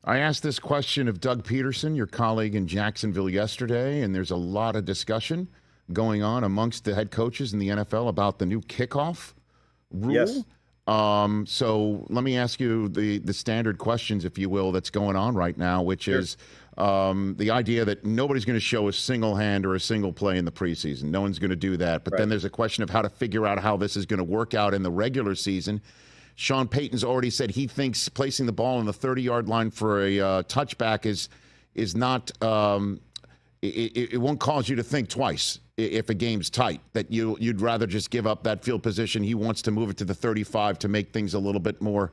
I asked this question of Doug Peterson, your colleague in Jacksonville yesterday, and there's a lot of discussion going on amongst the head coaches in the NFL about the new kickoff rule. Yes. So let me ask you the standard questions, if you will, that's going on right now, which Sure. is the idea that nobody's going to show a single hand or a single play in the preseason. No one's going to do that. But Right. then there's a question of how to figure out how this is going to work out in the regular season. Sean Payton's already said he thinks placing the ball on the 30-yard line for a touchback is not it won't cause you to think twice if a game's tight, that you'd rather just give up that field position. He wants to move it to the 35 to make things a little bit more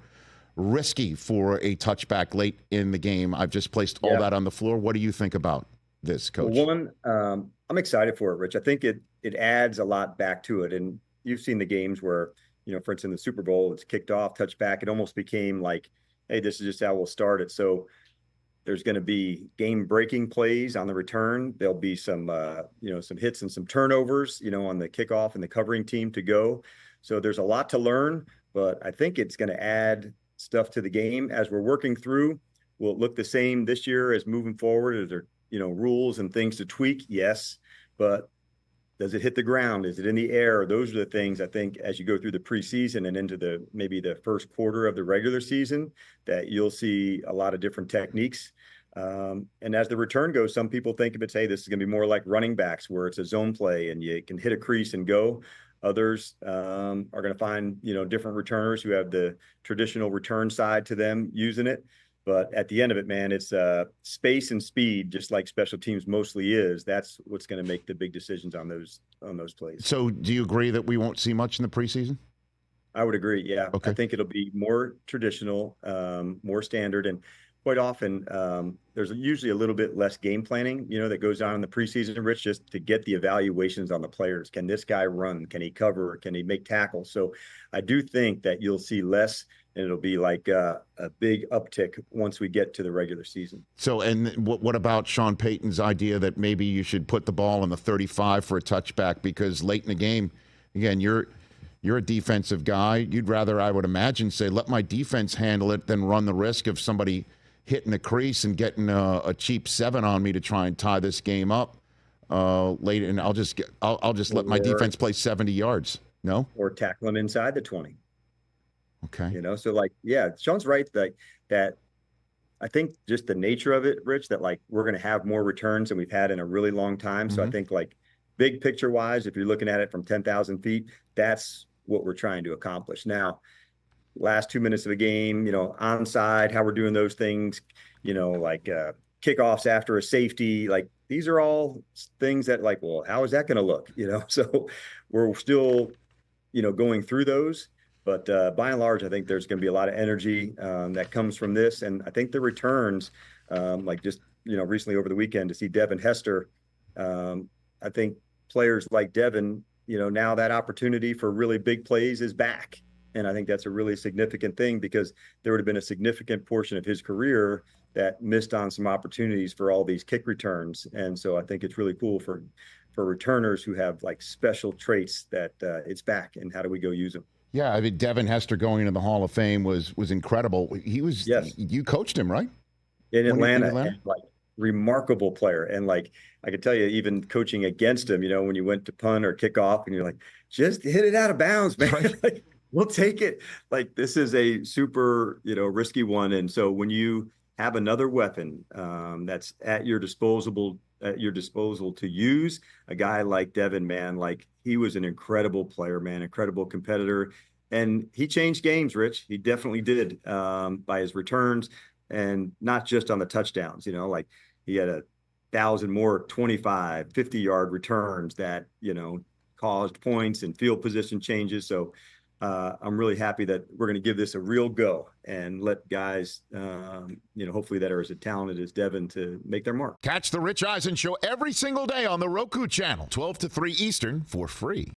risky for a touchback late in the game. I've just placed all that on the floor. What do you think about this, Coach? Well, one, I'm excited for it, Rich. I think it adds a lot back to it. And you've seen the games where, for instance, in the Super Bowl, it's kicked off, touchback. It almost became like, hey, this is just how we'll start it. So there's going to be game-breaking plays on the return. There'll be some hits and some turnovers, on the kickoff and the covering team to go. So there's a lot to learn, but I think it's going to add stuff to the game as we're working through. Will it look the same this year as moving forward? Is there, rules and things to tweak? Yes, but does it hit the ground? Is it in the air? Those are the things I think as you go through the preseason and into maybe the first quarter of the regular season that you'll see a lot of different techniques. And as the return goes, some people think of it, hey, this is going to be more like running backs where it's a zone play and you can hit a crease and go. Others are going to find, different returners who have the traditional return side to them using it. But at the end of it, man, it's space and speed, just like special teams mostly is. That's what's going to make the big decisions on those plays. So do you agree that we won't see much in the preseason? I would agree, yeah. Okay. I think it'll be more traditional, more standard, and quite often there's usually a little bit less game planning, that goes on in the preseason, Rich, just to get the evaluations on the players. Can this guy run? Can he cover? Can he make tackles? So I do think that you'll see less, and it'll be like a big uptick once we get to the regular season. So, and what about Sean Payton's idea that maybe you should put the ball on the 35 for a touchback because late in the game, again, you're a defensive guy. You'd rather, I would imagine, say, let my defense handle it than run the risk of somebody hitting the crease and getting a cheap 7 on me to try and tie this game up late. And I'll just let my defense play 70 yards. No? Or tackle him inside the 20. Okay. So Sean's right that I think just the nature of it, Rich, that we're going to have more returns than we've had in a really long time. So I think big picture wise, if you're looking at it from 10,000 feet, that's what we're trying to accomplish. Now, last 2 minutes of a game, onside, how we're doing those things, kickoffs after a safety, these are all things that well, how is that going to look? So we're still, going through those. But by and large, I think there's going to be a lot of energy that comes from this. And I think the returns, recently over the weekend to see Devin Hester, I think players like Devin, now that opportunity for really big plays is back. And I think that's a really significant thing because there would have been a significant portion of his career that missed on some opportunities for all these kick returns. And so I think it's really cool for returners who have special traits that it's back, and how do we go use them? Yeah, I mean, Devin Hester going into the Hall of Fame was incredible. He was, yes. You coached him, right? In Atlanta. And, remarkable player. And I could tell you, even coaching against him, when you went to punt or kick off and you're like, just hit it out of bounds, man. Right. We'll take it. This is a super, risky one. And so when you have another weapon that's at your disposal to use, a guy like Devin, man, he was an incredible player, man, incredible competitor. And he changed games, Rich. He definitely did by his returns, and not just on the touchdowns, he had 1,000 more 25, 50-yard returns that, caused points and field position changes. So I'm really happy that we're going to give this a real go and let guys, hopefully that are as talented as Devin to make their mark. Catch the Rich Eisen Show every single day on the Roku channel, 12 to 3 Eastern, for free.